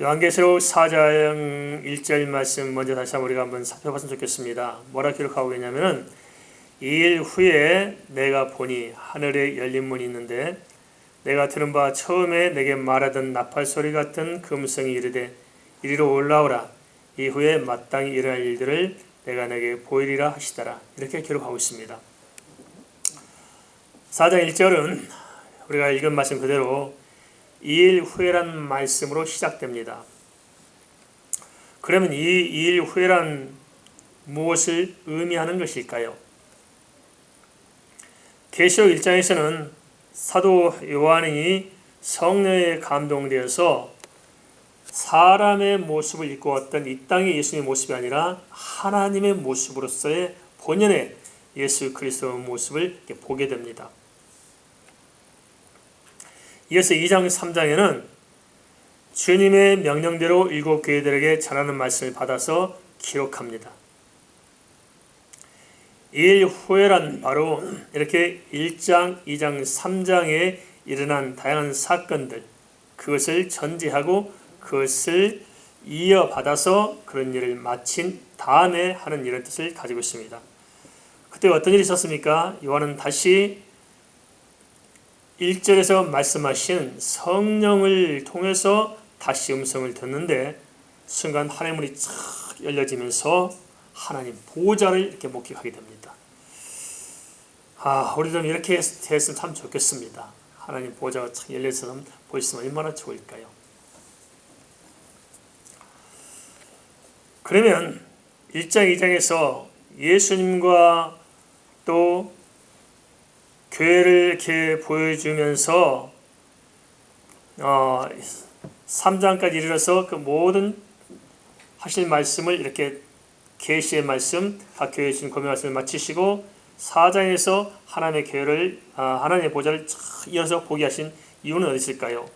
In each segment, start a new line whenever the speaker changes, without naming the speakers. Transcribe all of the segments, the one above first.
요한계시록 4장 1절 말씀 먼저 다시 한번 우리가 한번 살펴봤으면 좋겠습니다. 뭐라 기록하고 있냐면은 2일 후에 내가 보니 하늘에 열린 문이 있는데 내가 들은 바 처음에 내게 말하던 나팔 소리 같은 그 음성이 이르되 이리로 올라오라. 이후에 마땅히 일어날 일들을 내가 내게 보이리라 하시더라. 이렇게 기록하고 있습니다. 4장 1절은 우리가 읽은 말씀 그대로 2일 후에란 말씀으로 시작됩니다. 그러면 이 2일 후에란 무엇을 의미하는 것일까요? 계시록 1장에서는 사도 요한이 성령에 감동되어서 사람의 모습을 입고 왔던 이 땅의 예수님의 모습이 아니라 하나님의 모습으로서의 본연의 예수 그리스도의 모습을 보게 됩니다. 이어서 2장 3장에는 주님의 명령대로 일곱 교회들에게 전하는 말씀을 받아서 기록합니다. 2일 후에란 바로 이렇게 1장, 2장, 3장에 일어난 다양한 사건들, 그것을 전제하고 그것을 이어받아서 그런 일을 마친 다음에 하는 이런 뜻을 가지고 있습니다. 그때 어떤 일이 있었습니까? 요한은 다시 1절에서 말씀하신 성령을 통해서 다시 음성을 듣는데 순간 하늘의 문이 쫙 열려지면서 하나님 보좌를 이렇게 목격하게 됩니다. 우리도 이렇게 됐으면 참 좋겠습니다. 하나님 보좌가 쫙 열려서 보였으면 얼마나 좋을까요? 그러면 1장, 2장에서 예수님과 또 교회를 이렇게 보여주면서 3장까지 이르러서 그 모든 하실 말씀을 이렇게 계시의 말씀, 각 교회에 주신 고백 말씀을 마치시고 4장에서 하나님의 교회를 하나님의 보좌를 이어서 보게 하신 이유는 어디 있을까요?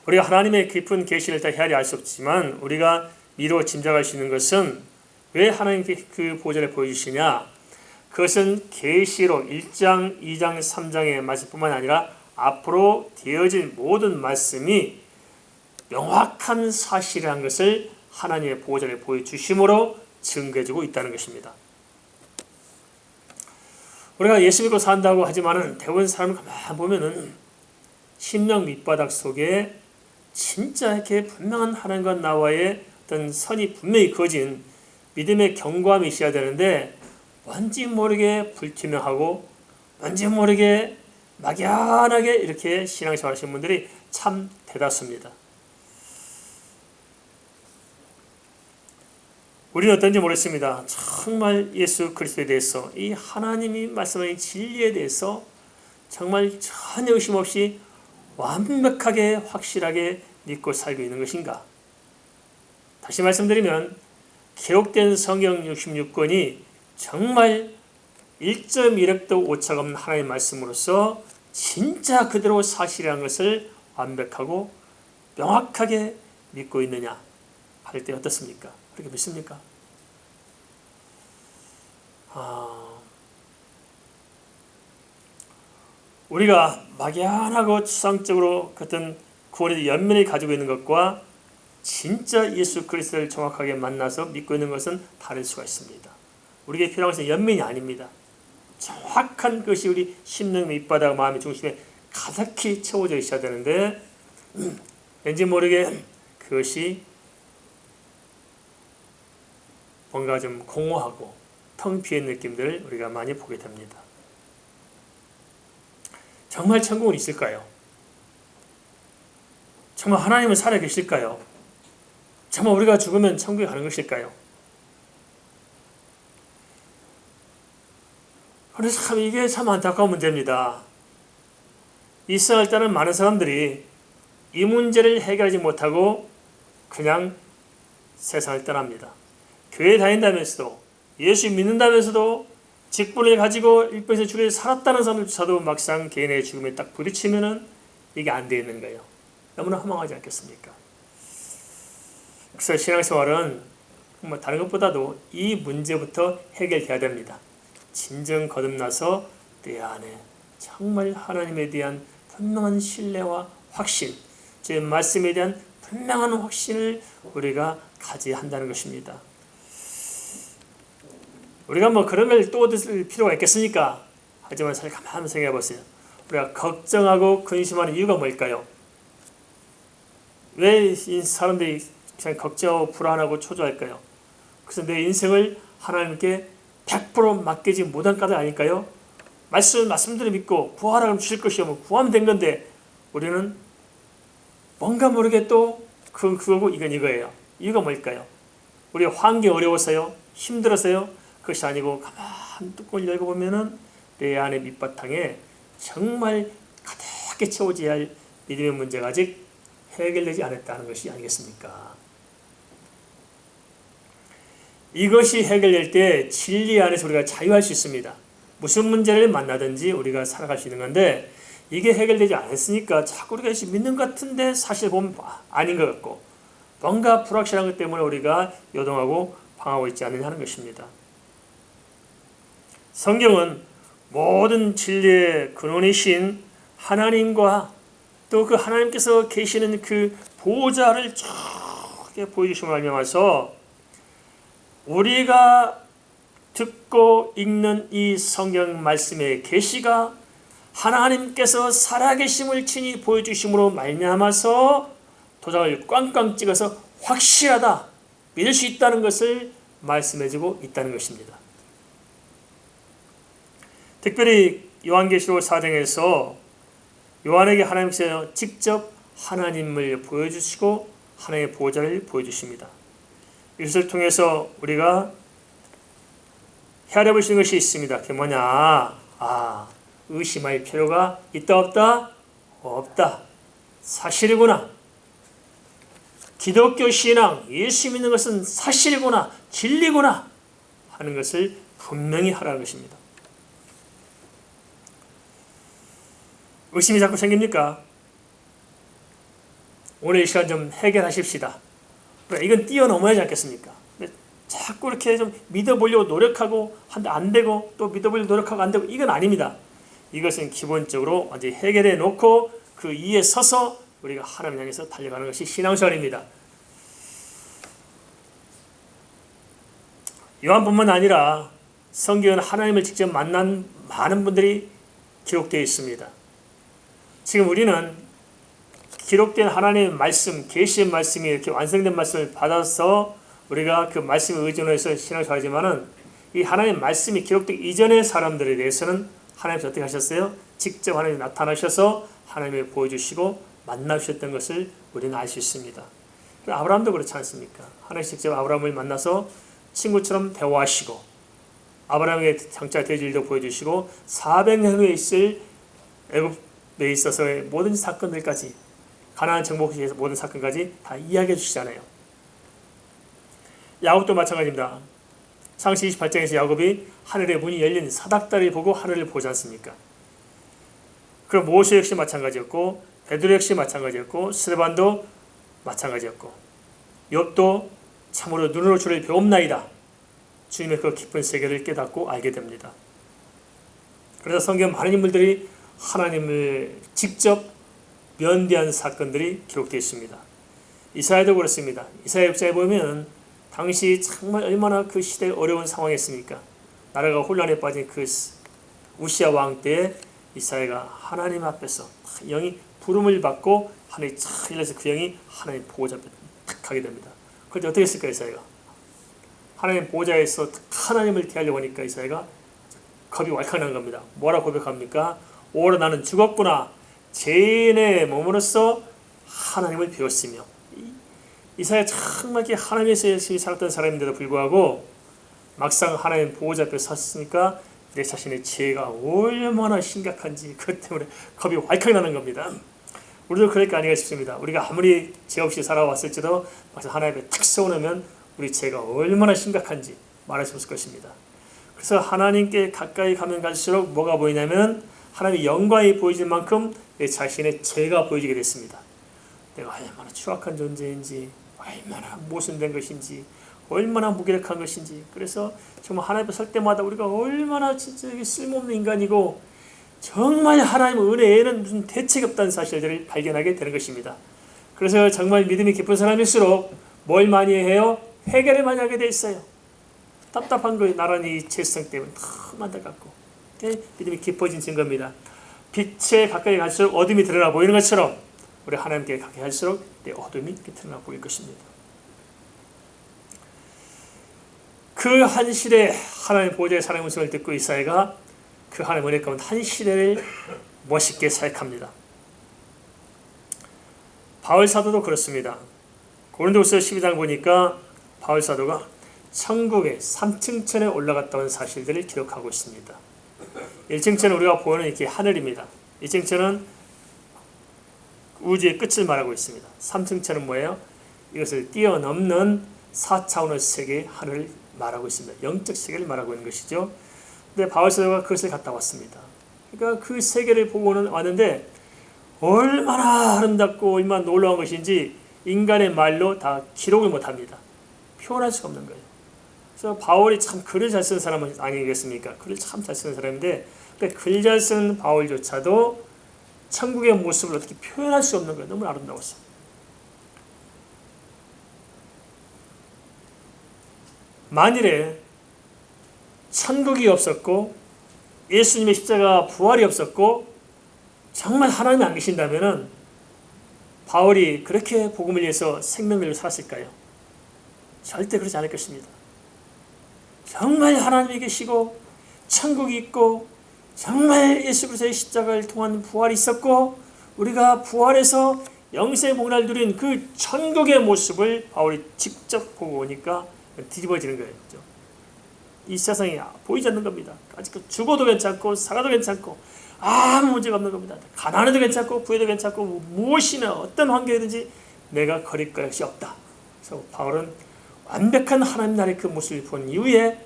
우리가 하나님의 깊은 계시를 다 헤아려 알 수 없지만 우리가 미루어 짐작할 수 있는 것은 왜 하나님께 그 보좌를 보여주시냐? 그것은 계시록 1장, 2장, 3장의 말씀뿐만 아니라 앞으로 되어질 모든 말씀이 명확한 사실이라는 것을 하나님의 보좌를 보여주심으로 증거해주고 있다는 것입니다. 우리가 예수 믿고 산다고 하지만은 대부분 사람을 가만히 보면은 심령 밑바닥 속에 진짜 이렇게 분명한 하나님과 나와의 어떤 선이 분명히 그어진 믿음의 견고함이 있어야 되는데 뭔지 모르게 불투명하고 뭔지 모르게 막연하게 이렇게 신앙생활 하시는 분들이 참 대다수입니다. 우리는 어떤지 모르겠습니다. 정말 예수 그리스도에 대해서 이 하나님이 말씀하신 진리에 대해서 정말 전혀 의심 없이 완벽하게 확실하게 믿고 살고 있는 것인가? 다시 말씀드리면 기록된 성경 66권이 정말 1.1획도 오차가 없는 하나님의 말씀으로서 진짜 그대로 사실이라는 것을 완벽하고 명확하게 믿고 있느냐 할 때 어떻습니까? 그렇게 믿습니까? 우리가 막연하고 추상적으로 어떤 구원의 연면을 가지고 있는 것과 진짜 예수 그리스도를 정확하게 만나서 믿고 있는 것은 다를 수가 있습니다. 우리에게 필요한 것은 연민이 아닙니다. 정확한 것이 우리 심령 밑바닥 마음의 중심에 가득히 채워져 있어야 되는데 왠지 모르게 그것이 뭔가 좀 공허하고 텅 비인 느낌들을 우리가 많이 보게 됩니다. 정말 천국은 있을까요? 정말 하나님은 살아계실까요? 정말 우리가 죽으면 천국에 가는 것일까요? 그래서 참 이게 참 안타까운 문제입니다. 이스라엘 땅은 많은 사람들이 이 문제를 해결하지 못하고 그냥 세상을 떠납니다. 교회 다닌다면서도 예수 믿는다면서도 직분을 가지고 일본에서 주를 살았다는 사람들조차도 막상 개인의 죽음에 딱 부딪히면은 이게 안 되는 거예요. 너무나 허망하지 않겠습니까? 그래서 신앙생활은 정말 다른 것보다도 이 문제부터 해결돼야 됩니다. 진정 거듭나서 내 안에 정말 하나님에 대한 분명한 신뢰와 확신, 제 말씀에 대한 분명한 확신을 우리가 가져야 한다는 것입니다. 우리가 뭐 그런 걸 또 얻을 필요가 있겠습니까? 하지만 잘 가만히 생각해 보세요. 우리가 걱정하고 근심하는 이유가 뭘까요? 왜 이 사람들이 그냥 걱정하고 불안하고 초조할까요? 그래서 내 인생을 하나님께 100% 맡기지 못한 까닭 아닐까요? 말씀대로 믿고 구하라고 주실 것이요 구하면 된 건데 우리는 뭔가 모르게 또 그거고 이건 이거예요. 이유가 뭘까요? 우리 환경이 어려워서요? 힘들어서요? 그것이 아니고 가만 뚜껑을 열고 보면은 내 안의 밑바탕에 정말 가득히 채워져야 할 믿음의 문제가 아직 해결되지 않았다는 것이 아니겠습니까? 이것이 해결될 때 진리 안에서 우리가 자유할 수 있습니다. 무슨 문제를 만나든지 우리가 살아갈 수 있는 건데 이게 해결되지 않았으니까 자꾸 우리가 믿는 것 같은데 사실 보면 아닌 것 같고 뭔가 불확실한 것 때문에 우리가 요동하고 방황하고 있지 않느냐 하는 것입니다. 성경은 모든 진리의 근원이신 하나님과 또 그 하나님께서 계시는 그 보호자를 쫙 보여주심을 알면서 우리가 듣고 읽는 이 성경 말씀의 계시가 하나님께서 살아계심을 친히 보여주심으로 말미암아서 도장을 꽝꽝 찍어서 확실하다, 믿을 수 있다는 것을 말씀해주고 있다는 것입니다. 특별히 요한계시록 4장에서 요한에게 하나님께서 직접 하나님을 보여주시고 하나님의 보호자를 보여주십니다. 이것을 통해서 우리가 헤아려 볼 수 있는 것이 있습니다. 그게 뭐냐? 의심할 필요가 있다 없다? 없다. 사실이구나. 기독교 신앙, 예수 믿는 것은 사실이구나, 진리구나 하는 것을 분명히 하라는 것입니다. 의심이 자꾸 생깁니까? 오늘 이 시간 좀 해결하십시다. 이건 뛰어넘어야 하지 않겠습니까? 자꾸 이렇게 좀 믿어보려고 노력하고 한데 안 되고 또 믿어보려고 노력하고 안 되고 이건 아닙니다. 이것은 기본적으로 완전히 해결해 놓고 그 위에 서서 우리가 하나님 향해서 달려가는 것이 신앙생활입니다. 요한뿐만 아니라 성경은 하나님을 직접 만난 많은 분들이 기록되어 있습니다. 지금 우리는 기록된 하나님의 말씀, 계시의 말씀이 이렇게 완성된 말씀을 받아서 우리가 그 말씀에 의존해서 신앙생활하지만은 이 하나님의 말씀이 기록되기 이전의 사람들에 대해서는 하나님께서 어떻게 하셨어요? 직접 하나님이 나타나셔서 하나님을 보여주시고 만나주셨던 것을 우리는 알 수 있습니다. 아브라함도 그렇지 않습니까? 하나님 직접 아브라함을 만나서 친구처럼 대화하시고 아브라함에게 장차 될 일도 보여주시고 400년 후에 있을 애굽에 있어서의 모든 사건들까지 가나안 정복에 의해서 모든 사건까지 다 이야기해 주시잖아요. 야곱도 마찬가지입니다. 창세기 28장에서 야곱이 하늘의 문이 열린 사닥다리를 보고 하늘을 보지 않습니까? 그럼 모세 역시 마찬가지였고 베드로 역시 마찬가지였고 스데반도 마찬가지였고 욥도 참으로 눈으로 주를 배움나이다. 주님의 그 깊은 세계를 깨닫고 알게 됩니다. 그래서 성경 많은 인물들이 하나님을 직접 면대한 사건들이 기록되어 있습니다. 이사야도 그렇습니다. 이사야 역사에 보면 당시 정말 얼마나 그 시대에 어려운 상황이었습니까? 나라가 혼란에 빠진 그 우시아 왕 때에 이사야가 하나님 앞에서 영이 부름을 받고 하늘이 착 열려서 그 영이 하나님 보호자 앞에 탁 가게 됩니다. 그런데 어떻게 했을까 이사야가? 하나님 보호자에서 하나님을 대하려고 하니까 이사야가 겁이 왈칵 난 겁니다. 뭐라 고백합니까? 오라 나는 죽었구나. 죄인의 몸으로써 하나님을 배웠으며. 이사야 정말 하나님에서 열심히 살았던 사람인데도 불구하고 막상 하나님 보호자 앞에 섰으니까 내 자신의 죄가 얼마나 심각한지 그것 때문에 겁이 왈칵 나는 겁니다. 우리도 그럴 거 아닌가 싶습니다. 우리가 아무리 죄 없이 살아왔을지도 하나님 앞에 탁 세워놓으면 우리 죄가 얼마나 심각한지 말할 수 없을 것입니다. 그래서 하나님께 가까이 가면 갈수록 뭐가 보이냐면 하나님의 영광이 보이는 만큼 내 자신의 죄가 보이게 됐습니다. 내가 얼마나 추악한 존재인지, 얼마나 모순된 것인지, 얼마나 무기력한 것인지. 그래서 정말 하나님 앞에 설 때마다 우리가 얼마나 진짜 쓸모없는 인간이고 정말 하나님의 은혜에는 무슨 대책이 없다는 사실들을 발견하게 되는 것입니다. 그래서 정말 믿음이 깊은 사람일수록 뭘 많이 해요? 회개를 많이 하게 돼 있어요. 답답한 거예요. 나란히 죄성 때문에 너무 안타깝고. 믿음이 깊어진 증거입니다. 빛에 가까이 갈수록 어둠이 드러나 보이는 것처럼 우리 하나님께 가까이 할수록 내 어둠이 드러나 보일 것입니다. 그 한 시대 하나님 보호자의 사랑의 음성을 듣고 이사야가 그 하나님 은혜 가운데 한 시대를 멋있게 사역합니다. 바울 사도도 그렇습니다. 고린도후서 12장 보니까 바울 사도가 천국의 3층 천에 올라갔다 온 사실들을 기록하고 있습니다. 1층 천은 우리가 보는 이렇게 하늘입니다. 2층 천은 우주의 끝을 말하고 있습니다. 3층 천은 뭐예요? 이것을 뛰어넘는 4차원의 세계의 하늘을 말하고 있습니다. 영적 세계를 말하고 있는 것이죠. 근데 바울 사도가 그것을 갔다 왔습니다. 그러니까 그 세계를 보고는 왔는데 얼마나 아름답고 얼마나 놀라운 것인지 인간의 말로 다 기록을 못합니다. 표현할 수가 없는 거예요. 그래서 바울이 참 글을 잘 쓰는 사람은 아니겠습니까? 글을 참 잘 쓰는 사람인데 글 잘 쓰는 바울조차도 천국의 모습을 어떻게 표현할 수 없는 거예요. 너무 아름다웠어요. 만일에 천국이 없었고 예수님의 십자가 부활이 없었고 정말 하나님이 안 계신다면 바울이 그렇게 복음을 위해서 생명을 살았을까요? 절대 그렇지 않을 것입니다. 정말 하나님이 계시고 천국이 있고 정말 예수 그리스도의 십자가를 통한 부활이 있었고 우리가 부활해서 영생의 복을 누린 그 천국의 모습을 바울이 직접 보고 오니까 뒤집어지는 거예요. 이 세상이 보이지 않는 겁니다. 아직 죽어도 괜찮고 살아도 괜찮고 아무 문제가 없는 겁니다. 가난해도 괜찮고 부해도 괜찮고 무엇이나 어떤 환경이든지 내가 거릴 것이 없다. 그래서 바울은 완벽한 하나님 나라의 그 모습을 본 이후에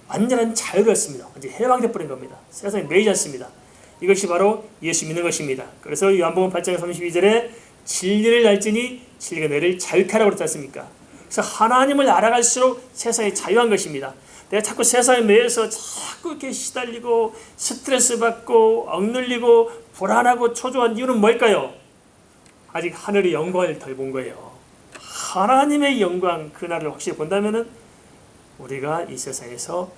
완전한 자유를 얻습니다. 완전 해방돼 버린 겁니다. 세상에 매이지 않습니다. 이것이 바로 예수 믿는 것입니다. 그래서 요한복음 8장 32절에 진리를 알지니 진리가 너를 자유케 하라고 그랬지 않습니까? 그래서 하나님을 알아갈수록 세상이 자유한 것입니다. 내가 자꾸 세상에 매여서 자꾸 이렇게 시달리고 스트레스 받고 억눌리고 불안하고 초조한 이유는 뭘까요? 아직 하늘의 영광을 덜 본 거예요. 하나님의 영광 그날을 확실히 본다면 우리가 이 세상에서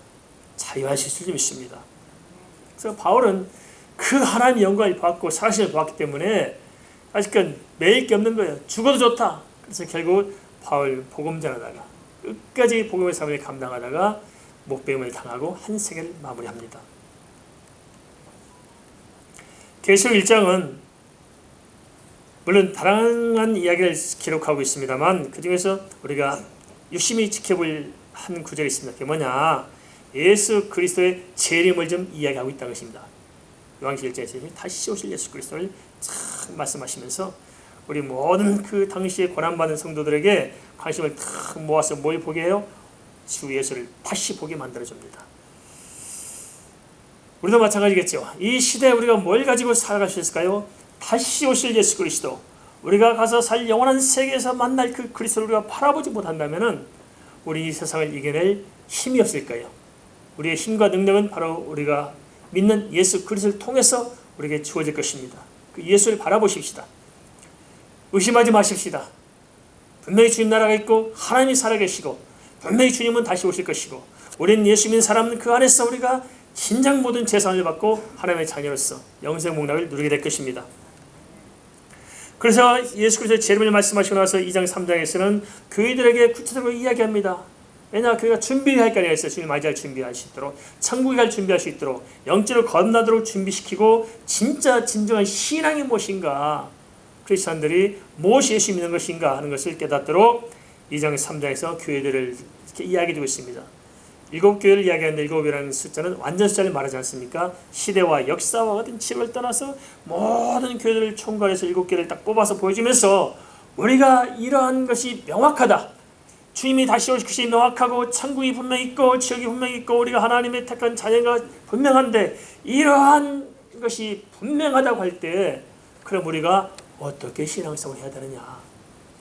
자유할 수 있을 줄 믿습니다. 그래서 바울은 그 하나님의 영광을 받고 사실을 보았기 때문에 아직은 매일 게 없는 거예요. 죽어도 좋다. 그래서 결국 바울 복음 전하다가 끝까지 복음의 삶을 감당하다가 목배임을 당하고 한 생을 마무리합니다. 계시록 1장은 물론 다양한 이야기를 기록하고 있습니다만 그 중에서 우리가 유심히 지켜볼 한 구절이 있습니다. 그게 뭐냐? 예수 그리스도의 재림을 좀 이야기하고 있다는 것입니다. 요한계시록 1장에서 다시 오실 예수 그리스도를 참 말씀하시면서 우리 모든 그 당시에 고난받은 성도들에게 관심을 탁 모아서 뭘 보게 해요? 주 예수를 다시 보게 만들어줍니다. 우리도 마찬가지겠죠. 이 시대에 우리가 뭘 가지고 살아갈 수 있을까요? 다시 오실 예수 그리스도, 우리가 가서 살 영원한 세계에서 만날 그 그리스도를 우리가 바라보지 못한다면 우리 이 세상을 이겨낼 힘이 없을 거예요. 우리의 힘과 능력은 바로 우리가 믿는 예수 그리스도를 통해서 우리에게 주어질 것입니다. 그 예수를 바라보십시다. 의심하지 마십시다. 분명히 주님 나라가 있고 하나님이 살아계시고 분명히 주님은 다시 오실 것이고 우리는 예수 믿는 사람은 그 안에서 우리가 진정 모든 재산을 받고 하나님의 자녀로서 영생 복락을 누리게 될 것입니다. 그래서 예수 그리스도의 재림을 말씀하시고 나서 2장 3장에서는 교회들에게 구체적으로 이야기합니다. 왜냐 교회가 준비할 거리가 있어요. 주님 맞이할 준비할 수 있도록 천국에 갈 준비할 수 있도록 영적으로 거듭나도록 준비시키고 진짜 진정한 신앙이 무엇인가 크리스천들이 무엇이 예수 믿는 것인가 하는 것을 깨닫도록 2장 3장에서 교회들을 이렇게 이야기해주고 있습니다. 7교회를 이야기하는데 7이라는 숫자는 완전 숫자를 말하지 않습니까? 시대와 역사와 같은 치를 떠나서 모든 교회들을 총괄해서 7교회를 딱 뽑아서 보여주면서 우리가 이러한 것이 명확하다. 주님이 다시 오실 것이 명확하고 천국이 분명히 있고 지옥이 분명히 있고 우리가 하나님의 택한 자녀가 분명한데 이러한 것이 분명하다고 할 때 그럼 우리가 어떻게 신앙생활을 해야 되느냐?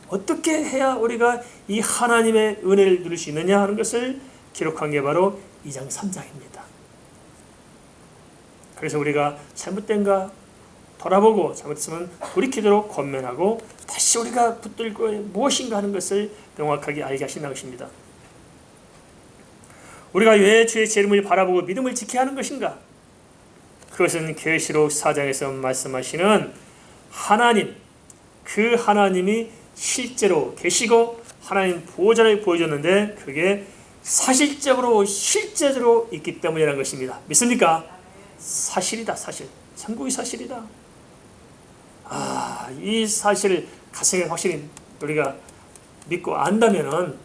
어떻게 해야 우리가 이 하나님의 은혜를 누릴 수 있느냐 하는 것을 기록한 게 바로 2장 3장입니다. 그래서 우리가 잘못된가 돌아보고 잘못했으면 돌이키도록 권면하고 다시 우리가 붙들 거에 무엇인가 하는 것을 명확하게 알게 하신다는 것입니다. 우리가 왜 주의 재림을 바라보고 믿음을 지켜야 하는 것인가? 그것은 계시록 4장에서 말씀하시는 하나님, 그 하나님이 실제로 계시고 하나님 보호자를 보여줬는데 그게 사실적으로 실제로 있기 때문이라는 것입니다. 믿습니까? 사실이다. 사실. 천국이 사실이다. 이 사실을 가슴에 확실히 우리가 믿고 안다면은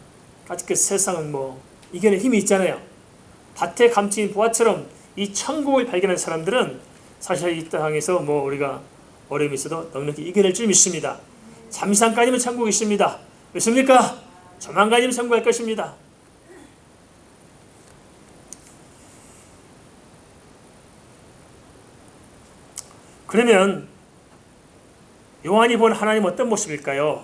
아직 그 세상은 이겨낼 힘이 있잖아요. 밭에 감추인 보화처럼 이 천국을 발견한 사람들은 사실 이 땅에서 우리가 어려움이 있어도 넉넉히 이겨낼 줄 믿습니다. 잠시간까지는 천국이 있습니다. 믿습니까? 조만간이면 천국 갈 것입니다. 그러면 요한이 본 하나님 어떤 모습일까요?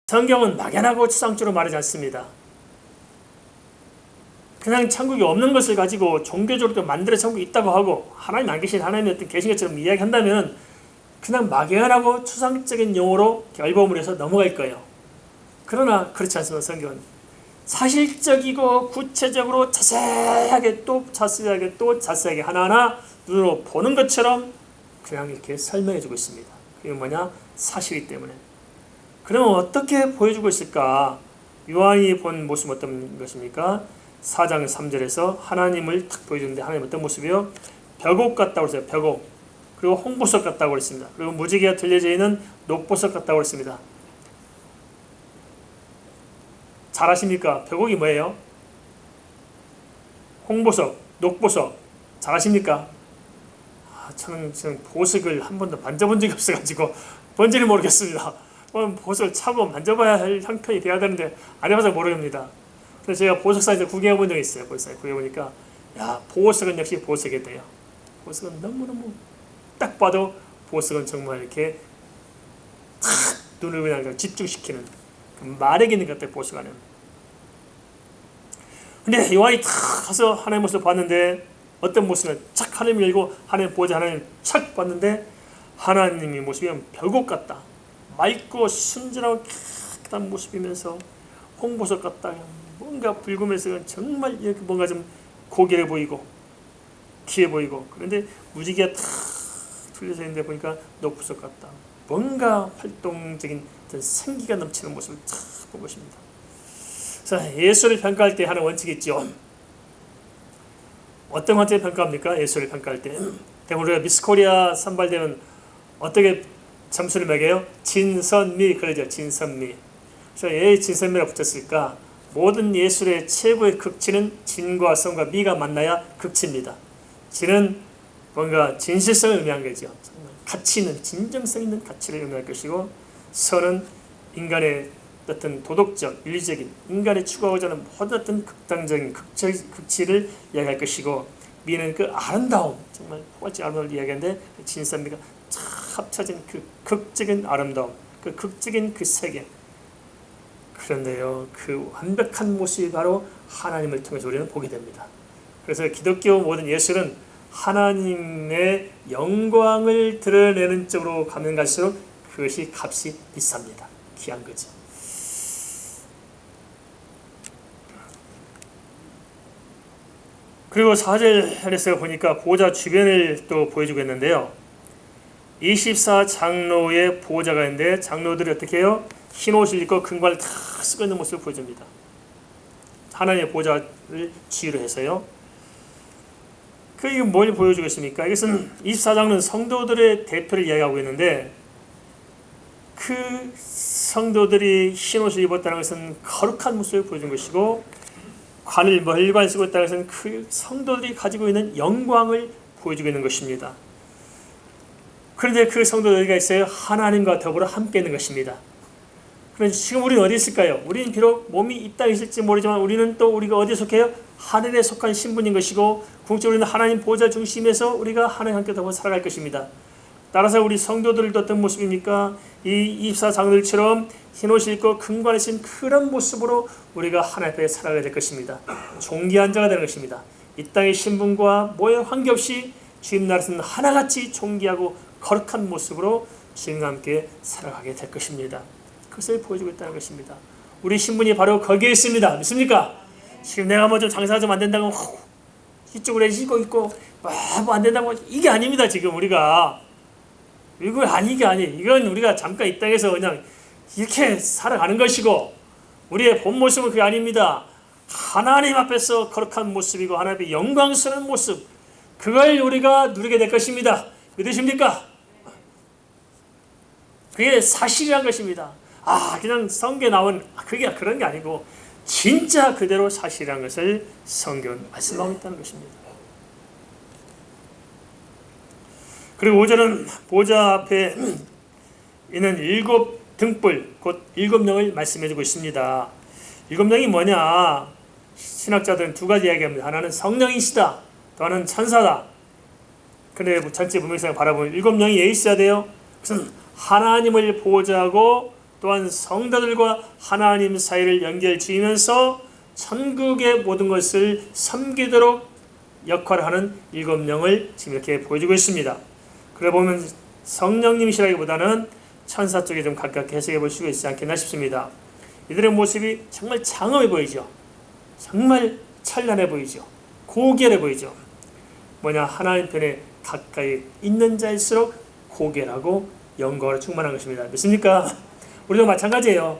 성경은 막연하고 추상적으로 말하지 않습니다. 그냥 천국이 없는 것을 가지고 종교적으로 만들어 천국이 있다고 하고 하나님 안 계신 하나님의 어떤 계신 것처럼 이야기한다면 그냥 막연하고 추상적인 용어로 결범을 해서 넘어갈 거예요. 그러나 그렇지 않습니다. 성경은 사실적이고 구체적으로 자세하게 또 자세하게 하나하나 눈으로 보는 것처럼 그냥 이렇게 설명해 주고 있습니다. 그게 뭐냐? 사실이기 때문에. 그러면 어떻게 보여주고 있을까? 요한이 본 모습은 어떤 것입니까? 4장 3절에서 하나님을 탁 보여주는데 하나님 어떤 모습이요? 벽옥 같다고 했어요. 벽옥. 그리고 홍보석 같다고 했습니다. 그리고 무지개가 들려져 있는 녹보석 같다고 했습니다. 잘 아십니까? 벽옥이 뭐예요? 홍보석, 녹보석. 잘 아십니까? 저는 보석을 한 번도 만져본 적이 없어가지고 뭔지는 모르겠습니다. 보석을 차고 만져봐야 할 형편이 돼야 되는데 안 해봐서 모릅니다. 그래서 제가 보석사에서 구경해 본 적이 있어요. 보석사에 구경해보니까 보석은 역시 보석이 돼요. 보석은 너무너무 딱 봐도 보석은 정말 이렇게 탁 눈을 그냥 집중시키는 그 마력이 있는 것 같아요. 보석 안에는. 근데 요한이 탁 가서 하나님의 모습을 봤는데 어떤 모습이냐? 착 하나님을 열고 하나님 보자 하나님 착 봤는데 하나님의 모습이 벽옥 같다. 맑고 순진하고 깨끗한 모습이면서 홍보석 같다. 뭔가 붉으면서 정말 이렇게 뭔가 좀 고결해 보이고 귀해 보이고 그런데 무지개가 탁 둘려져 있는데 보니까 녹보석 같다. 뭔가 활동적인 어떤 생기가 넘치는 모습을 탁 본 것입니다. 자, 예수를 평가할 때 하는 원칙이 있죠. 어떤 관점에 평가합니까? 예수를 평가할 때. 우리가 미스 코리아 선발되면 어떻게 점수를 매겨요? 진선미 그러죠. 진선미. 그래서 왜 진선미라고 붙였을까? 모든 예술의 최고의 극치는 진과 선과 미가 만나야 극치입니다. 진은 뭔가 진실성을 의미한 거죠. 가치 있는 진정성 있는 가치를 의미할 것이고 선은 인간의 어떤 도덕적, 윤리적인 인간이 추구하고자 하는 모든 어떤 극단적인 극치를 이야기할 것이고 미는 그 아름다움, 정말 포괄적 아름다움을 이야기하는데 진선미가 참 합쳐진 그 극적인 아름다움, 그 극적인 그 세계. 그런데요, 그 완벽한 모습이 바로 하나님을 통해서 우리는 보게 됩니다. 그래서 기독교 모든 예술은 하나님의 영광을 드러내는 쪽으로 가면 갈수록 그것이 값이 비쌉니다. 귀한 거죠. 그리고 4절에서 보니까 보호자 주변을 또 보여주고 있는데요. 24장로의 보호자가 있는데 장로들이 어떻게 해요? 흰 옷을 입고 금관을 다 쓰고 있는 모습을 보여줍니다. 하나님의 보호자를 지휘로 해서요. 이게 뭘 보여주고 있습니까? 이것은 24장로는 성도들의 대표를 이야기하고 있는데 그 성도들이 흰 옷을 입었다는 것은 거룩한 모습을 보여준 것이고 관을 멀관 쓰고 있다는 것은 그 성도들이 가지고 있는 영광을 보여주고 있는 것입니다. 그런데 그 성도들이 어디가 있어요? 하나님과 더불어 함께 있는 것입니다. 그런데 지금 우리는 어디 있을까요? 우리는 비록 몸이 이 땅에 있을지 모르지만 우리는 또 우리가 어디에 속해요? 하늘에 속한 신분인 것이고 궁극적으로 우리는 하나님 보호자 중심에서 우리가 하나님과 함께 더불어 살아갈 것입니다. 따라서 우리 성도들도 어떤 모습입니까? 이 24장로들처럼 흰옷을 입고 금관을 쓴 그런 모습으로 우리가 하나님 앞에 살아가야 될 것입니다. 존귀한 자가 되는 것입니다. 이 땅의 신분과 뭐에 관계없이 주님 나라에서는 하나같이 존귀하고 거룩한 모습으로 주님과 함께 살아가게 될 것입니다. 그것을 보여주고 있다는 것입니다. 우리 신분이 바로 거기에 있습니다. 믿습니까? 지금 내가 뭐 좀 장사가 좀 안 된다고 이쪽으로 해지고 있고 뭐 안 된다고 이게 아닙니다. 지금 우리가 이거 이게 아니. 이건 우리가 잠깐 이 땅에서 그냥 이렇게 살아가는 것이고 우리의 본 모습은 그게 아닙니다. 하나님 앞에서 거룩한 모습이고 하나님의 영광스러운 모습, 그걸 우리가 누리게 될 것입니다. 믿으십니까? 그게 사실이란 것입니다. 그냥 성경에 나온 그게 그런 게 아니고 진짜 그대로 사실이란 것을 성경은 말씀하고 있다는 것입니다. 그리고 5절은 보좌 앞에 있는 7 등불, 곧 7명을 말씀해주고 있습니다. 7명이 뭐냐? 신학자들은 2가지 이야기합니다. 하나는 성령이시다, 또 하나는 천사다. 근데 전체 문맥상을 바라보면 7명이 왜 있어야 돼요? 그것은 하나님을 보좌하고 또한 성도들과 하나님 사이를 연결 지으면서 천국의 모든 것을 섬기도록 역할을 하는 7명을 지금 이렇게 보여주고 있습니다. 그래 보면 성령님이시라기보다는 천사 쪽에 좀 가깝게 해석해 볼 수가 있지 않겠나 싶습니다. 이들의 모습이 정말 장엄해 보이죠. 정말 찬란해 보이죠. 고결해 보이죠. 뭐냐? 하나님 편에 가까이 있는 자일수록 고결하고 영광으로 충만한 것입니다. 믿습니까? 우리도 마찬가지예요.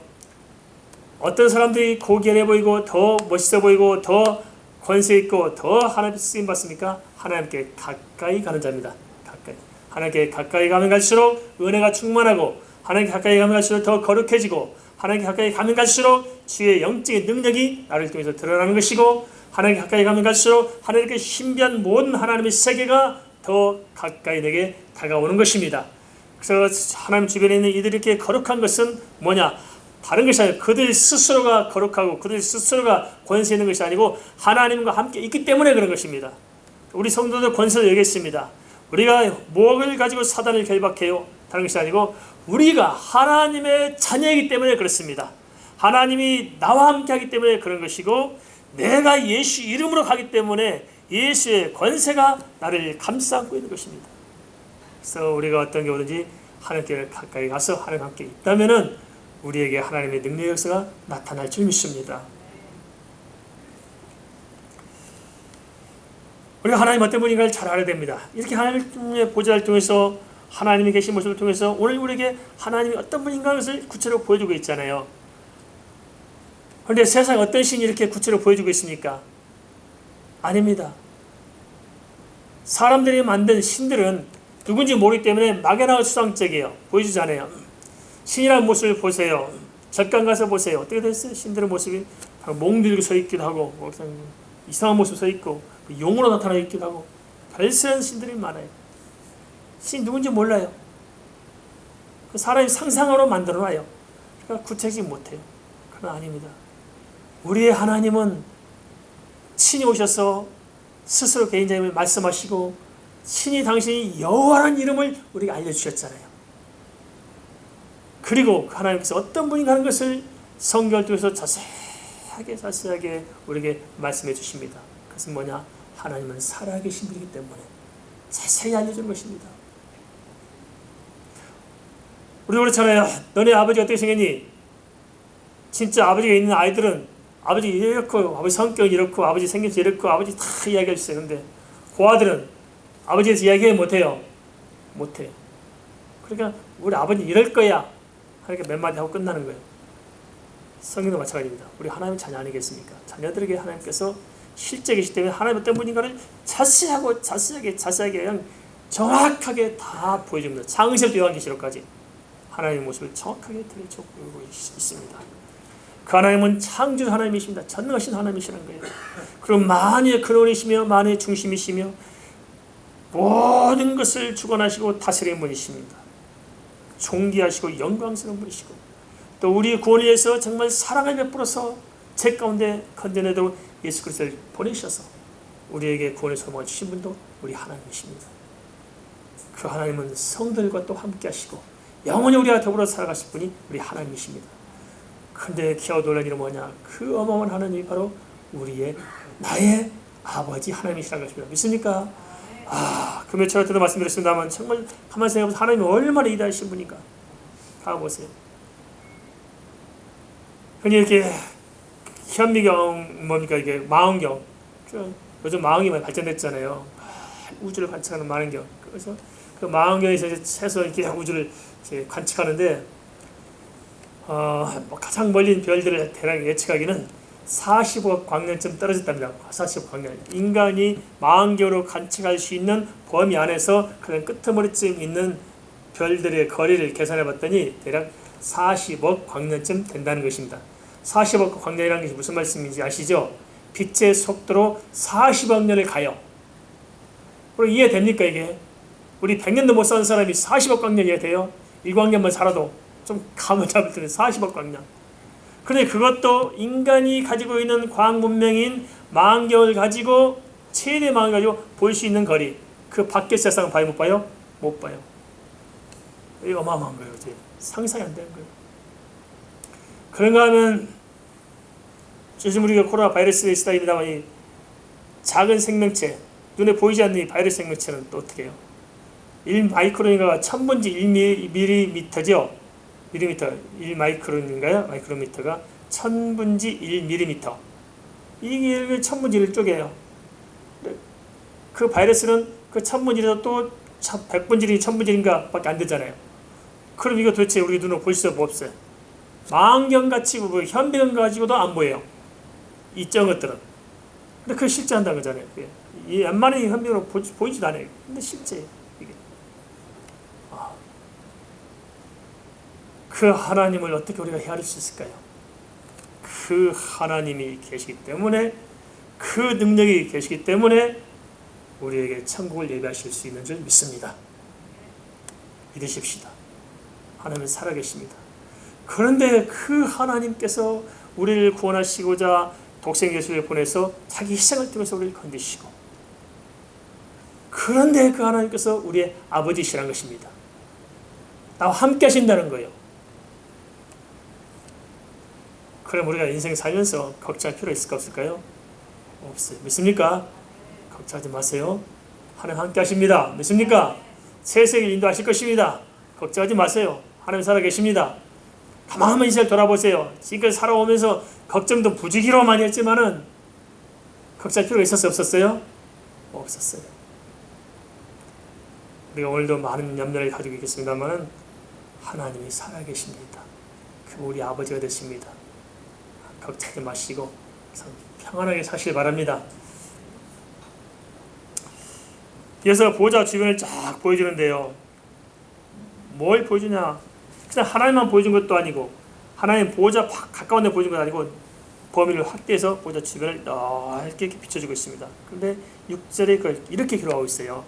어떤 사람들이 고결해 보이고 더 멋있어 보이고 더 권세 있고 더 하나님 쓰임 받습니까? 하나님께 가까이 가는 자입니다. 가까이. 하나님께 가까이 가면 갈수록 은혜가 충만하고 하나님께 가까이 가면 갈수록 더 거룩해지고 하나님께 가까이 가면 갈수록 주의 영적인 능력이 나를 통해서 드러나는 것이고 하나님께 가까이 가면 갈수록 하나님께 신비한 모든 하나님의 세계가 더 가까이 내게 다가오는 것입니다. 그래서 하나님 주변에 있는 이들이 이렇게 거룩한 것은 뭐냐? 다른 것이 아니라 그들 스스로가 거룩하고 그들 스스로가 권세 있는 것이 아니고 하나님과 함께 있기 때문에 그런 것입니다. 우리 성도들 권세를 여겼습니다. 우리가 무엇을 가지고 사단을 결박해요? 다른 것이 아니고 우리가 하나님의 자녀이기 때문에 그렇습니다. 하나님이 나와 함께 하기 때문에 그런 것이고 내가 예수 이름으로 가기 때문에 예수의 권세가 나를 감싸 안고 있는 것입니다. 그래서 우리가 어떤 경우든지 하나님께 가까이 가서 하나님과 함께 있다면은 우리에게 하나님의 능력의 역사가 나타날 줄 믿습니다. 우리가 하나님 어떤 분인가를 잘 알아야 됩니다. 이렇게 하나님의 보좌를 통해서 하나님이 계신 모습을 통해서 오늘 우리에게 하나님이 어떤 분인가 것을 구체적으로 보여주고 있잖아요. 그런데 세상에 어떤 신이 이렇게 구체적으로 보여주고 있습니까? 아닙니다. 사람들이 만든 신들은 누군지 모르기 때문에 막연하고 추상적이에요. 보여주지 않아요. 신이라는 모습을 보세요. 절간 가서 보세요. 어떻게 됐어요? 신들의 모습이 몽 들고 서 있기도 하고 이상한 모습 서 있고 용으로 나타나 있기도 하고 별스런 신들이 많아요. 신 누군지 몰라요. 사람이 상상으로 만들어놔요. 그러니까 구체적이지 못해요. 그건 아닙니다. 우리의 하나님은 친히 오셔서 스스로 개인적인 말씀하시고 친히 당신이 여호와라는 이름을 우리에게 알려주셨잖아요. 그리고 하나님께서 어떤 분인가 하는 것을 성경을 통해서 자세하게 우리에게 말씀해 주십니다. 그것은 뭐냐? 하나님은 살아계신 분이기 때문에 자세히 알려주는 것입니다. 우리도 그렇잖아요. 너네 아버지가 어떻게 생겼니? 진짜 아버지가 있는 아이들은 아버지 이렇고 아버지 성격이 이렇고 아버지 생김새 이렇고 아버지 다 이야기해 주세요. 근데 그 아들은 아버지에 대해서 이야기 못해요. 못해요. 그러니까 우리 아버지 이럴 거야 하니까 몇 마디 하고 끝나는 거예요. 성경도 마찬가지입니다. 우리 하나님의 자녀 아니겠습니까? 자녀들에게 하나님께서 실제 계시기 때문에 하나님 어떤 분인가를 자세하게 그냥 정확하게 다 보여줍니다. 창세부터 요한계시록까지 하나님의 모습을 정확하게 들여주고 있습니다. 그 하나님은 창조주 하나님이십니다. 전능하신 하나님이시라는 거예요. 그리고 만유의 근원이시며 만유의 중심이시며 모든 것을 주관하시고 다스리는 분이십니다. 존귀하시고 영광스러운 분이시고 또 우리의 구원을 위해서 정말 사랑을 베풀어서 죄 가운데 건져내도록 예수 그리스도를 보내셔서 우리에게 구원의 소망을 주신 분도 우리 하나님이십니다. 그 하나님은 성들과 또 함께 하시고 영원히 우리와 더불어 살아가실 분이 우리 하나님이십니다. 그런데 기하고 놀란 일은 뭐냐? 그 어마어마한 하나님이 바로 나의 아버지 하나님이시라는 것입니다. 믿습니까? 그 며칠 전에도 말씀드렸습니다만 정말 가만히 생각해보면 하나님이 얼마나 위대하신 분인가. 가보세요. 흔히 이렇게 현미경 뭡니까 이게 망원경. 요즘 망원경이 많이 발전됐잖아요. 우주를 관측하는 망원경. 그래서 그 망원경에서 이제 최소 이렇게 우주를 이제 관측하는데 가장 멀리 있는 별들을 대략 예측하기는 40억 광년쯤 떨어졌답니다. 40억 광년. 인간이 망원경으로 관측할 수 있는 범위 안에서 그런 끄트머리쯤 있는 별들의 거리를 계산해 봤더니 대략 40억 광년쯤 된다는 것입니다. 40억 광년이라는 것이 무슨 말씀인지 아시죠? 빛의 속도로 40억 년을 가요. 그리고 이해됩니까 이게? 우리 100년도 못 사는 사람이 40억 광년 이해돼요? 1광년만 살아도 좀 감을 잡을 때는 40억 광년. 그런데 그것도 인간이 가지고 있는 과학 문명인 망원경을 가지고 최대 망원경을 가지고 볼 수 있는 거리, 그 밖의 세상은 봐요 못 봐요? 못 봐요. 이거 어마어마한 거예요. 이제 상상이 안 되는 거예요. 그런가 하면 요즘 우리가 코로나 바이러스 시대입니다만 이 작은 생명체, 눈에 보이지 않는 이 바이러스 생명체는 또 어떻게 해요? 1마이크론인가가 1000분지 1mm죠? 밀리미터, 1마이크론인가요? 마이크로미터가 1000분지 1mm. 이게 1000분지 1을 쪼개요. 그 바이러스는 그 1000분지에서 또 100분지 1, 1000분지 1인가 밖에 안 되잖아요. 그럼 이거 도대체 우리 눈으로 볼 수가 없어요. 망원경같이 현미경 가지고도 안 보여요. 이런 것들은. 근데 그걸 실제 한다는 거잖아요. 이 웬만한 현미경으로 보이지도 않아요. 근데 실제 이게. 그 하나님을 어떻게 우리가 헤아릴 수 있을까요? 그 하나님이 계시기 때문에, 그 능력이 계시기 때문에 우리에게 천국을 예비하실 수 있는 줄 믿습니다. 믿으십시다. 하나님은 살아계십니다. 그런데 그 하나님께서 우리를 구원하시고자 독생 예수를 보내서 자기 희생을 통해서 우리를 건지시고, 그런데 그 하나님께서 우리의 아버지시라는 것입니다. 나와 함께 하신다는 거예요. 그럼 우리가 인생 살면서 걱정할 필요 있을까 없을까요? 없어요. 믿습니까? 걱정하지 마세요. 하나님 함께 하십니다. 믿습니까? 세상을 인도하실 것입니다. 걱정하지 마세요. 하나님 살아계십니다. 가만히 인생을 돌아보세요. 지금까지 살아오면서 걱정도 부지기로 많이 했지만은 걱정할 필요가 있었어요? 없었어요? 없었어요. 우리가 오늘도 많은 염려를 가지고 있겠습니다만은 하나님이 살아계십니다. 그 우리 아버지가 되십니다. 걱정하지 마시고 평안하게 사시길 바랍니다. 그래서 보좌 주변을 쫙 보여주는데요. 뭘 보여주냐? 그냥 하나님만 보여준 것도 아니고, 하나님 보좌 가까운 데 보여준 것도 아니고 범위를 확대해서 보좌 주변을 넓게 비춰주고 있습니다. 그런데 6절에 그걸 이렇게 기록하고 있어요.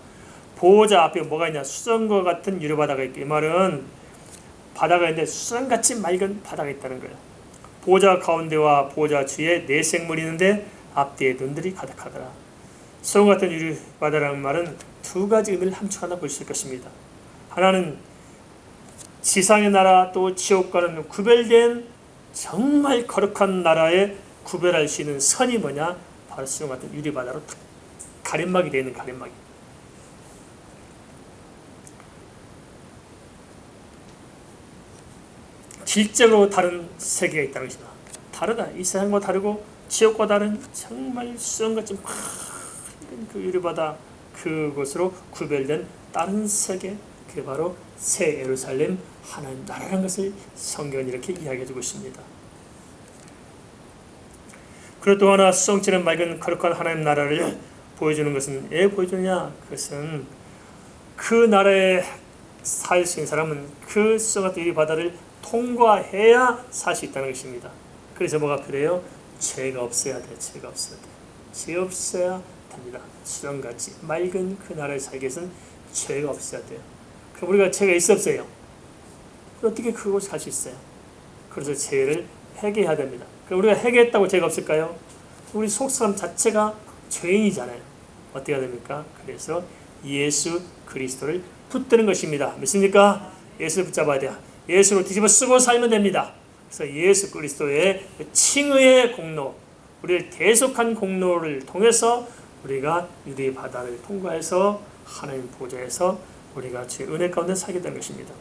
보좌 앞에 뭐가 있냐? 수정과 같은 유리바다가 있고, 이 말은 바다가 있는데 수정같이 맑은 바다가 있다는 거예요. 보좌 가운데와 보좌 주위에 네 생물이 있는데 앞뒤에 눈들이 가득하더라. 수정 같은 유리바다라는 말은 두 가지 의미를 함축하나 볼 수 있을 것입니다. 하나는 지상의 나라 또 지옥과는 구별된 정말 거룩한 나라에 구별할 수 있는 선이 뭐냐? 바로 수정 같은 유리바다로 가림막이 되어 있는 가림막이. 질적으로 다른 세계가 있다는 것이다. 다르다. 이 세상과 다르고 지옥과 다른 정말 수정같이 큰 그 유리바다, 그곳으로 구별된 다른 세계, 그게 바로 새 예루살렘 하나님 나라라는 것을 성경은 이렇게 이야기해주고 있습니다. 그리고 또 하나 수정처럼 맑은 거룩한 하나님 나라를 보여주는 것은 왜 보여주느냐? 그것은 그 나라에 살 수 있는 사람은 그 수정 같은 유리바다를 통과해야 살 수 있다는 것입니다. 그래서 뭐가 필요해요? 죄가 없어야 돼. 죄가 없어야 돼. 죄 없어야 됩니다. 수정같이 맑은 그 나라에 살기 위해서는 죄가 없어야 돼요. 그럼 우리가 죄가 있어 없어요? 어떻게 그곳에 갈 수 있어요? 그래서 죄를 회개해야 됩니다. 그럼 우리가 회개했다고 죄가 없을까요? 우리 속사람 자체가 죄인이잖아요. 어떻게 해야 됩니까? 그래서 예수 그리스도를 붙드는 것입니다. 믿습니까? 예수를 붙잡아야 돼요. 예수를 뒤집어 쓰고 살면 됩니다. 그래서 예수 그리스도의 칭의의 공로, 우리를 대속한 공로를 통해서 우리가 유리 바다를 통과해서 하나님 보좌에서 우리가 주의 은혜 가운데 살게 된 것입니다.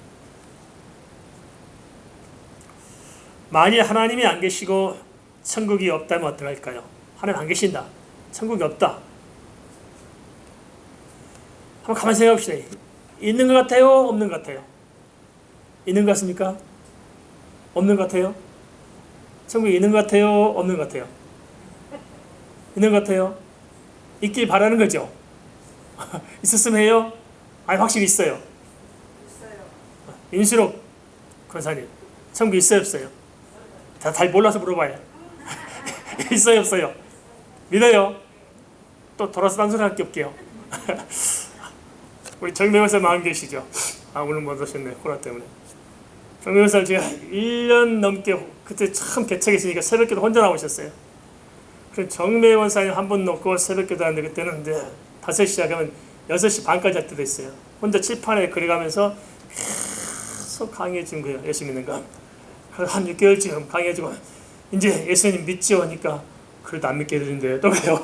만일 하나님이 안 계시고 천국이 없다면 어떡할까요? 하나님 안 계신다, 천국이 없다. 한번 가만히 생각해 봅시다. 있는 것 같아요? 없는 것 같아요? 있는 것 같습니까? 없는 것 같아요? 천국이 있는 것 같아요? 없는 것 같아요? 있는 것 같아요? 있길 바라는 거죠. 있었으면 해요? 아니, 확실히 있어요. 임수록 권사님, 천국 있어요, 없어요? 잘 몰라서 물어봐요. 있어요, 없어요? 믿어요? 또 돌아서 단소리 할 게 없게요. 우리 정명사 마음 계시죠? 오늘 못 오셨네, 코로나 때문에. 정명사 제가 1년 넘게 그때 참 개척했으니까 새벽기도 혼자 나오셨어요. 그 정매 원사님 한 분 놓고 새벽기도 하는데 그때는 이제 5시 시작하면 6시 반까지 할 때도 있어요. 혼자 칠판에 그려가면서 계속 강의해 준 거예요. 예수 믿는 거. 한 6개월쯤 강의해주고 이제 예수님 믿지요? 하니까 그래도 안 믿게 되는데 또 그래요.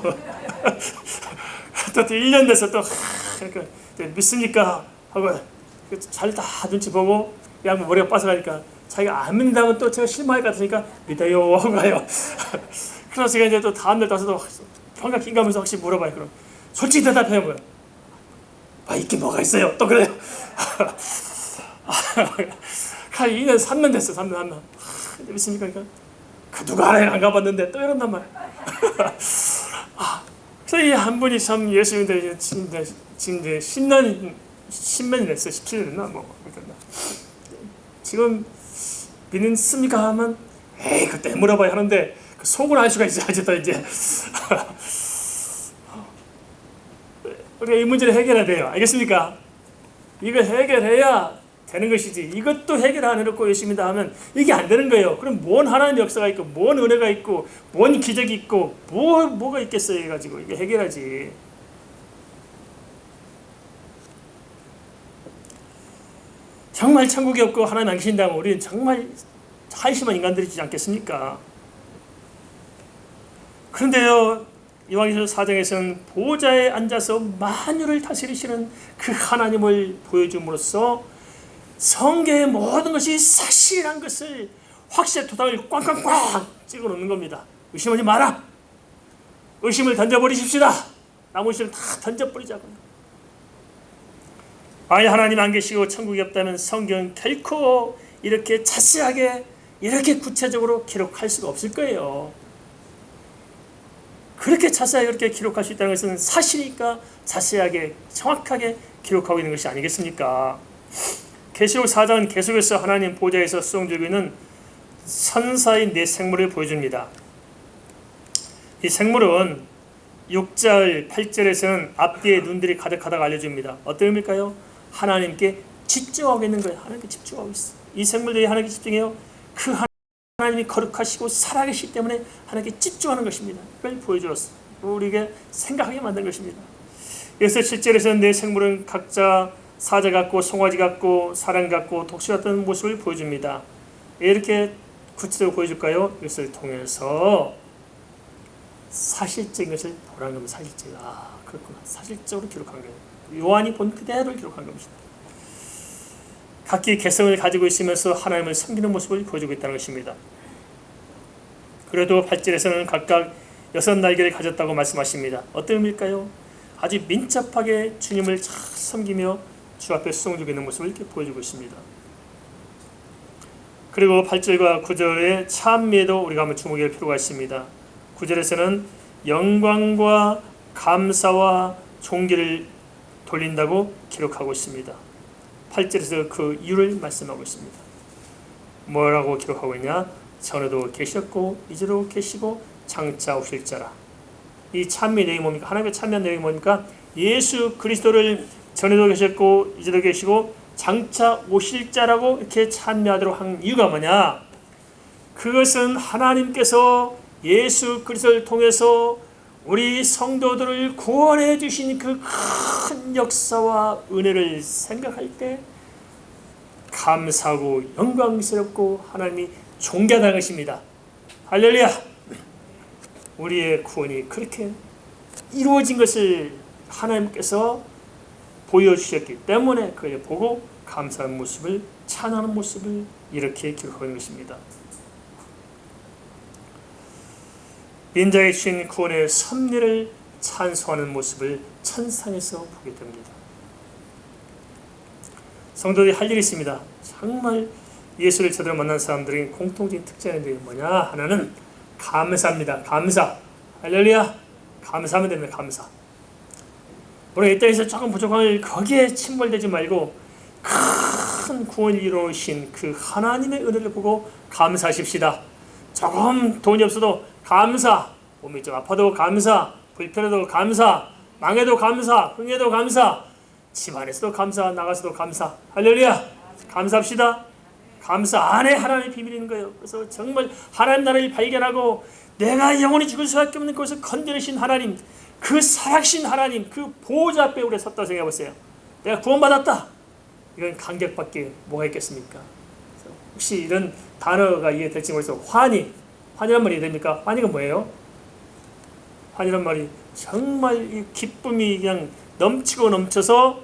또 1년 돼서 또 그러니까 믿습니까? 하고 잘 다 눈치 보고 양반 머리가 빠져가니까 자기가 안 믿는다면 또 제가 실망할 것 같으니까 믿어요 하고 가요. 그래서 제가 이제 또 다음날 가서도 평가 긴가면서 혹시 물어봐요. 그럼 솔직히 대답해요. 뭐야? 있긴 뭐가 있어요. 또 그래요. 한 2년 3년 됐어. 3년. 믿습니까? 그러니까 누가 알아요? 안 가봤는데 또 이런단 말이야. 그래서 이 한 분이 참 예수 믿는데 지금 이제 10년이 됐어요. 17년 됐나? 뭐 그랬나? 지금 믿습니까? 하면 에이 그때 물어봐야 하는데 그 속을 알 수가 있어야지 또 이제. 우리가 이 문제를 해결해야 돼요. 알겠습니까? 이걸 해결해야 되는 것이지, 이것도 해결 안 해놓고 예수 믿다 하면 이게 안 되는 거예요. 그럼 뭔 하나님의 역사가 있고 뭔 은혜가 있고 뭔 기적이 있고 뭐가 있겠어요. 해가지고 이게 해결하지. 정말 천국이 없고 하나님 안 계신다면 우리는 정말 한심한 인간들이지 않겠습니까? 그런데요, 요한계시록 4장에서는 보좌에 앉아서 만유를 다스리시는 그 하나님을 보여줌으로써 성경의 모든 것이 사실이란 것을 확실히 토닥을 꽝꽝꽝 찍어 놓는 겁니다. 의심하지 마라. 의심을 던져버리십시다. 나무 의심을 다 던져버리자고요. 만약 하나님 안 계시고 천국이 없다면 성경은 결코 이렇게 자세하게 이렇게 구체적으로 기록할 수가 없을 거예요. 그렇게 자세하게 그렇게 기록할 수 있다는 것은 사실이니까 자세하게 정확하게 기록하고 있는 것이 아니겠습니까? 계시록 4장은 계속해서 하나님 보좌에서 수종되고 있는 선사의 네 생물을 보여줍니다. 이 생물은 6절, 8절에서는 앞뒤에 눈들이 가득하다고 알려줍니다. 어떤 의미일까요? 하나님께 집중하고 있는 거예요. 하나님께 집중하고 있어. 이 생물들이 하나님께 집중해요. 그 하나님이 거룩하시고 살아계시기 때문에 하나님께 집중하는 것입니다. 그걸 보여주었어. 우리에게 생각하게 만든 것입니다. 여기서 7절에서는 네 생물은 각자 사자 같고 송아지 같고 사람 같고 독수 같은 모습을 보여줍니다. 이렇게 구체적으로 보여줄까요? 이것을 통해서 사실적인 것을 보라는 겁니다. 사실적. 그렇구나. 사실적으로 기록한 거예요. 요한이 본 그대로 기록한 겁니다. 각기 개성을 가지고 있으면서 하나님을 섬기는 모습을 보여주고 있다는 것입니다. 그래도 8절에서는 각각 6날개를 가졌다고 말씀하십니다. 어떤 의미일까요? 아주 민첩하게 주님을 잘 섬기며 주 앞에 수종되고 있는 모습을 이렇게 보여주고 있습니다. 그리고 8절과 9절의 찬미에도 우리가 한번 주목할 필요가 있습니다. 9절에서는 영광과 감사와 존귀를 돌린다고 기록하고 있습니다. 8절에서 그 이유를 말씀하고 있습니다. 뭐라고 기록하고 있냐? 전에도 계셨고 이제도 계시고 장차 오실 자라. 이 찬미 내용이 뭡니까? 하나님의 찬미한 내용이 뭡니까? 예수 그리스도를 전에도 계셨고 이제도 계시고 장차 오실 자라고 이렇게 찬미하도록 한 이유가 뭐냐? 그것은 하나님께서 예수 그리스도를 통해서 우리 성도들을 구원해 주신 그 큰 역사와 은혜를 생각할 때 감사하고 영광스럽고 하나님이 존귀하다는 것입니다. 할렐루야! 우리의 구원이 그렇게 이루어진 것을 하나님께서 보여주셨기 때문에 그를 보고 감사하는 모습을, 찬양하는 모습을 이렇게 기록하는 것입니다. 인자의 주신 구원의 섭리를 찬송하는 모습을 천상에서 보게 됩니다. 성도들이 할 일이 있습니다. 정말 예수를 제대로 만난 사람들의 공통적인 특징이 뭐냐? 하나는 감사합니다. 감사. 할렐루야. 감사하면 됩니다. 감사. 우리가 이 땅에서 조금 부족함을 거기에 침몰되지 말고 큰 구원을 이루신 그 하나님의 은혜를 보고 감사하십시다. 조금 돈이 없어도 감사, 몸이 좀 아파도 감사, 불편해도 감사, 망해도 감사, 흥해도 감사, 집안에서도 감사, 나가서도 감사. 할렐루야. 감사합시다. 감사 안에 하나님의 비밀이 있는 거예요. 그래서 정말 하나님 나라를 발견하고 내가 영원히 죽을 수밖에 없는 것을 건드리신 하나님, 그 살아계신 하나님, 그 보호자 앞에 우리가 섰다 생각해보세요. 내가 구원받았다. 이건 감격밖에 뭐가 있겠습니까? 혹시 이런 단어가 이해될지 모르겠어요. 환희란 말이 됩니까? 환희가 뭐예요? 환희란 말이 정말 이 기쁨이 그냥 넘치고 넘쳐서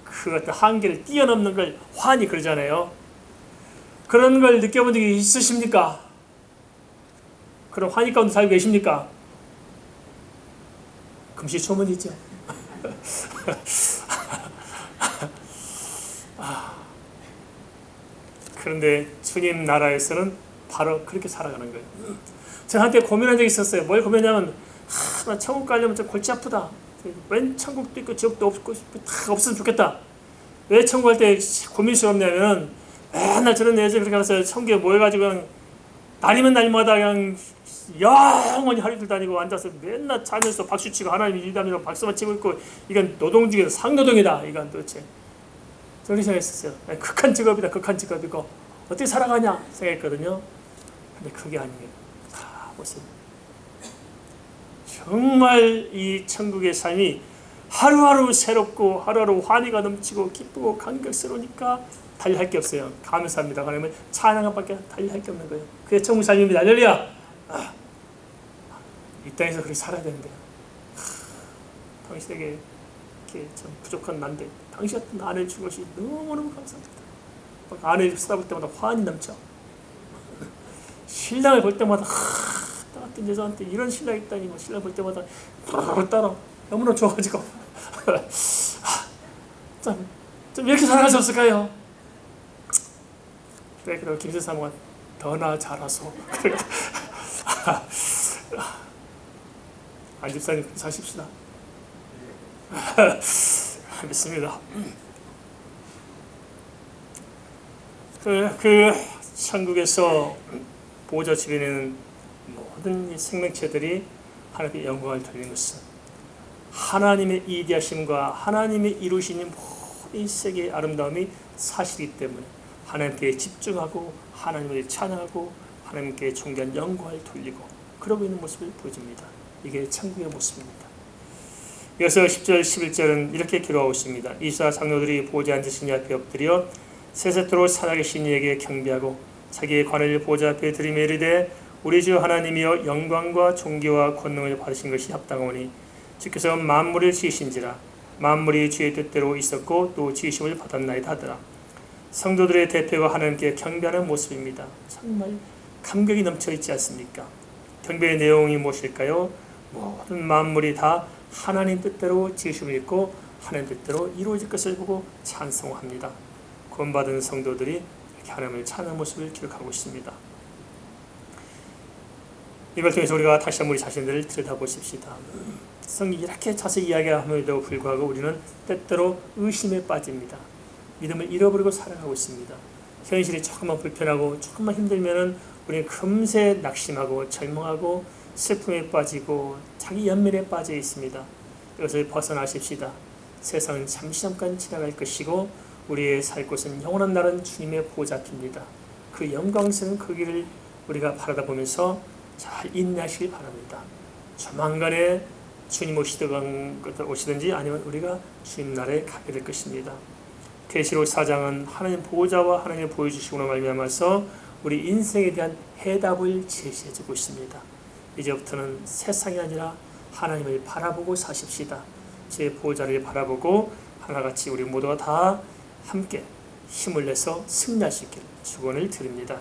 그 어떤 한계를 뛰어넘는 걸 환희 그러잖아요. 그런 걸 느껴본 적이 있으십니까? 그런 환희 가운데 살고 계십니까? 금시초문이죠. 그런데 주님 나라에서는 바로 그렇게 살아가는 거예요. 제가 한때 고민한 적이 있었어요. 뭘 고민하냐면 나 천국 가려면 좀 골치 아프다. 웬 천국도 있고 지옥도 없고 다 없으면 좋겠다. 왜 천국 갈 때 고민스럽냐면 맨날 저런 애들 그렇게 가서 천국에 모여가지고 그냥 날이면 날마다 그냥 영원히 하루들 다니고 앉아서 맨날 자면서 박수치고 하나님 일담이라고 박수만 치고 있고 이건 노동 중에서 상노동이다. 이건 도대체 저렇게 생각했었어요. 극한 직업이다. 극한 직업이고 어떻게 살아가냐 생각했거든요. 근데 그게 아니에요. 자, 보세요. 정말 이 천국의 삶이 하루하루 새롭고 하루하루 환희가 넘치고 기쁘고 감격스러우니까 달리할 게 없어요. 감사합니다. 하나님은 찬양밖에 달리할 게 없는 거예요. 그게 천국 삶입니다. 할렐루야. 이 땅에서 그렇게 살아야 되는데 당신에게 이렇게 참 부족한 난데 당신 같은 아내를 준 것이 너무너무 감사합니다. 아내를 쳐다볼 때마다 환히 넘쳐. 신랑을 볼 때마다 나 같은 여자한테 이런 신랑이 있다니 뭐 신랑 볼 때마다 따라 너무나 좋아가지고 좀 이렇게 살아갈 수 없을까요? 그래 그리고 김세사모가 더나 잘하소. 안 집사님 사십시다. 믿습니다. 그 천국에서 보좌 주변에는 모든 생명체들이 하나님의 영광을 돌리는 것은 하나님의 이디하심과 하나님의 이루시는 모든 세계의 아름다움이 사실이기 때문에 하나님께 집중하고 하나님을 찬양하고 하나님께 존귀한 영광을 돌리고 그러고 있는 모습을 보여줍니다. 이게 천국의 모습입니다. 이어서 10절 11절은 이렇게 기록하고 있습니다. 이스라엘 장로들이 보좌에 앉으신 이 앞에 엎드려 세세토록 살아계신 이에게 경배하고 자기의 관을 보좌 앞에 들이매 이르되 우리 주 하나님이여 영광과 존귀와 권능을 받으신 것이 합당하오니 주께서 만물을 지으신지라 만물이 주의 뜻대로 있었고 또 지으심을 받았나이다 하더라. 성도들의 대표가 하나님께 경배하는 모습입니다. 정말 감격이 넘쳐 있지 않습니까? 경배의 내용이 무엇일까요? 모든 만물이 다 하나님 뜻대로 지으심을 입고 하나님 뜻대로 이루어질 것을 보고 찬송합니다. 구원받은 성도들이 이렇게 하나님을 찬양하는 모습을 기록하고 있습니다. 이걸 통해서 우리가 다시 한번 우리 자신들을 들여다보십시다. 성경이 이렇게 자세히 이야기함에도 불구하고 우리는 때때로 의심에 빠집니다. 믿음을 잃어버리고 살아가고 있습니다. 현실이 조금만 불편하고 조금만 힘들면은 우리는 금세 낙심하고 절망하고 슬픔에 빠지고 자기 연민에 빠져 있습니다. 이것을 벗어나십시다. 세상은 잠시 잠깐 지나갈 것이고 우리의 살 곳은 영원한 날은 주님의 보좌 앞입니다. 그 영광스러운 그 길을 우리가 바라다 보면서 잘 인내하시길 바랍니다. 조만간에 주님 오시든지 아니면 우리가 주님 나라에 가게 될 것입니다. 계시록 4장은 하나님 보호자와 하나님 보여주시고로 말미암아서 우리 인생에 대한 해답을 제시해주고 있습니다. 이제부터는 세상이 아니라 하나님을 바라보고 사십시다. 제 보호자를 바라보고 하나같이 우리 모두가 다 함께 힘을 내서 승리할 수 있기를 축원을 드립니다.